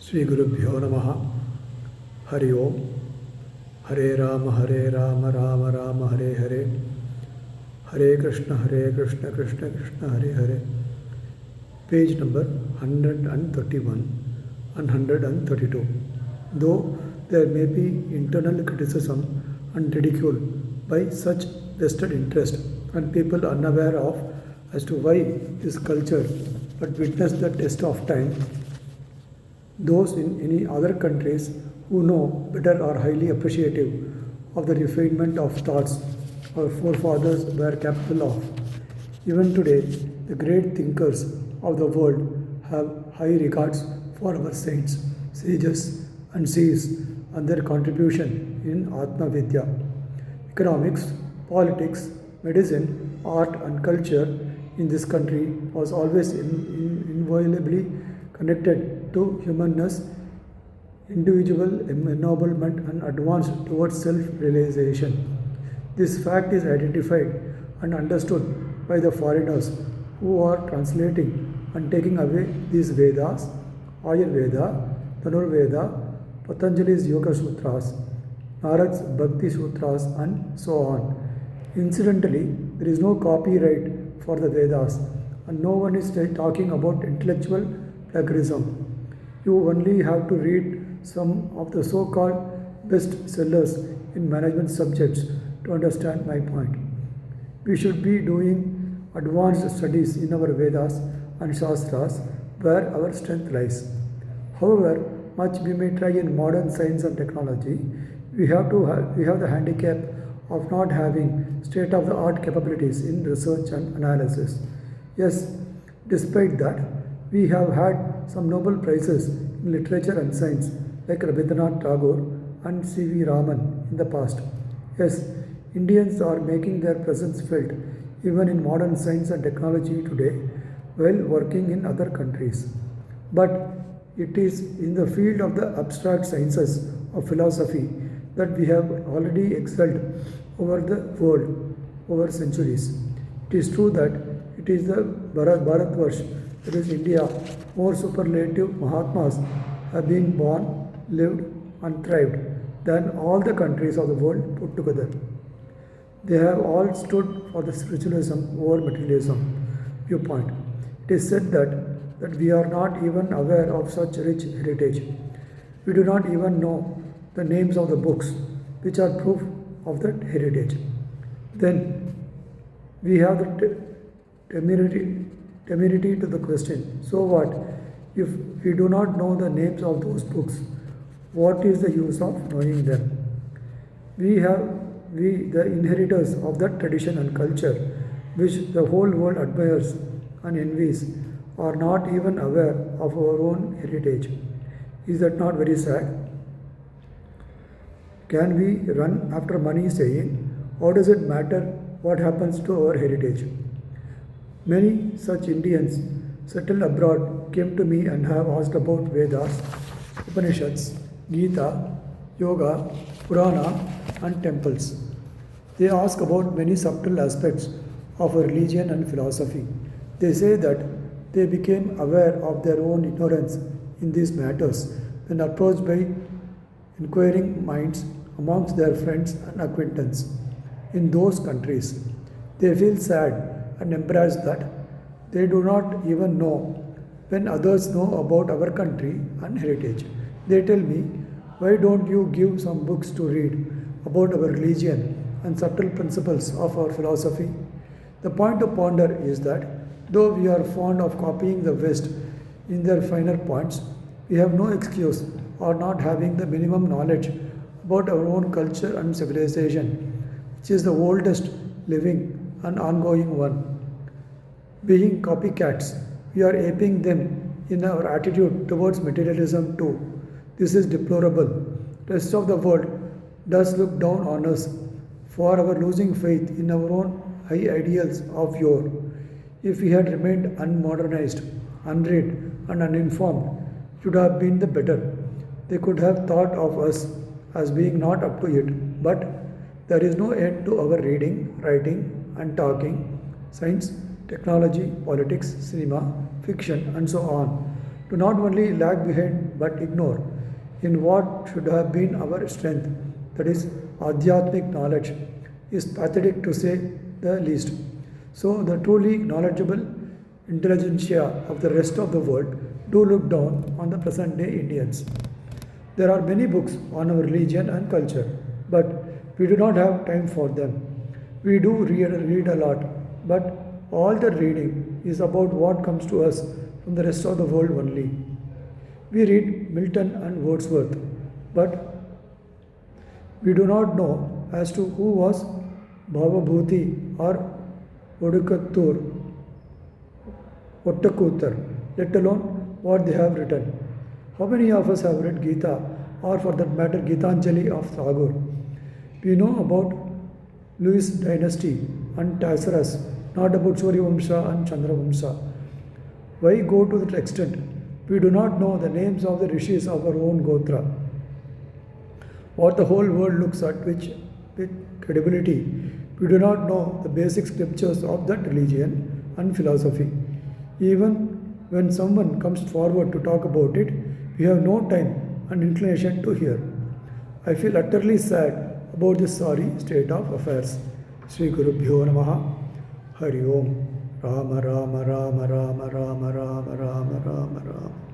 Sri Gurubhyo Namaha. Hari Om. Hare Rama, Rama Rama, Hare Hare. Hare Krishna, Krishna Krishna, Hare Hare. Page number 131 and 132. Though there may be internal criticism and ridicule by such vested interest and people unaware of as to why this culture but witness the test of time, those in any other countries who know better are highly appreciative of the refinement of thoughts our forefathers were capable of. Even today, the great thinkers of the world have high regards for our saints, sages, and seers and their contribution in Atma Vidya. Economics, politics, medicine, art, and culture in this country was always inviolably connected to humanness, individual ennoblement, and advance towards self-realization. This fact is identified and understood by the foreigners who are translating and taking away these Vedas, Ayurveda, Dhanurveda, Patanjali's Yoga Sutras, Narad's Bhakti Sutras, and so on. Incidentally, there is no copyright for the Vedas, and no one is talking about intellectual plagiarism. You only have to read some of the so-called best sellers in management subjects to understand my point. We should be doing advanced studies in our Vedas and Shastras where our strength lies. However much we may try in modern science and technology, we have the handicap of not having state-of-the-art capabilities in research and analysis. Yes, despite that, we have had some Nobel Prizes in literature and science like Rabindranath Tagore and C.V. Raman in the past. Yes, Indians are making their presence felt even in modern science and technology today while working in other countries. But it is in the field of the abstract sciences of philosophy that we have already excelled over the world over centuries. It is true that it is the Bharatvarsh, that is India, more superlative Mahatmas have been born, lived, and thrived than all the countries of the world put together. They have all stood for the spiritualism over materialism viewpoint. It is said that we are not even aware of such rich heritage. We do not even know the names of the books which are proof of that heritage. Then we have the temerity to the question, so what if we do not know the names of those books? What is the use of knowing them? We, the inheritors of that tradition and culture which the whole world admires and envies, are not even aware of our own heritage. Is that not very sad? Can we run after money saying, how does it matter what happens to our heritage? Many such Indians settled abroad came to me and have asked about Vedas, Upanishads, Gita, Yoga, Purana, and temples. They ask about many subtle aspects of our religion and philosophy. They say that they became aware of their own ignorance in these matters when approached by inquiring minds amongst their friends and acquaintances in those countries. They feel sad and embarrassed that they do not even know when others know about our country and heritage. They tell me, why don't you give some books to read about our religion and subtle principles of our philosophy? The point to ponder is that though we are fond of copying the West in their finer points, we have no excuse for not having the minimum knowledge about our own culture and civilization, which is the oldest living and ongoing one. Being copycats, we are aping them in our attitude towards materialism too. This is deplorable. The rest of the world does look down on us for our losing faith in our own high ideals of yore. If we had remained unmodernized, unread, and uninformed, it would have been the better. They could have thought of us as being not up to it, but there is no end to our reading, writing, and talking, science, technology, politics, cinema, fiction, and so on. Do not only lag behind but ignore in what should have been our strength, that is, Adhyatmic knowledge, is pathetic to say the least. So, the truly knowledgeable intelligentsia of the rest of the world do look down on the present day Indians. There are many books on our religion and culture, but we do not have time for them. We do read a lot, but all the reading is about what comes to us from the rest of the world only. We read Milton and Wordsworth, but we do not know as to who was Bhavabhuti or Ottakuttar, let alone what they have written. How many of us have read Gita, or for that matter Gitanjali of Tagore? We know about Louis dynasty and Tacitus, not about Suryavamsha and Chandravamsha. Why go to that extent? We do not know the names of the rishis of our own Gotra. What the whole world looks at with credibility, we do not know the basic scriptures of that religion and philosophy. Even when someone comes forward to talk about it, we have no time and inclination to hear. I feel utterly sad about this sorry state of affairs. Sri Gurubhyo Namaha. Hari Om. Rama Rama Rama Rama Rama Rama Rama Rama Rama.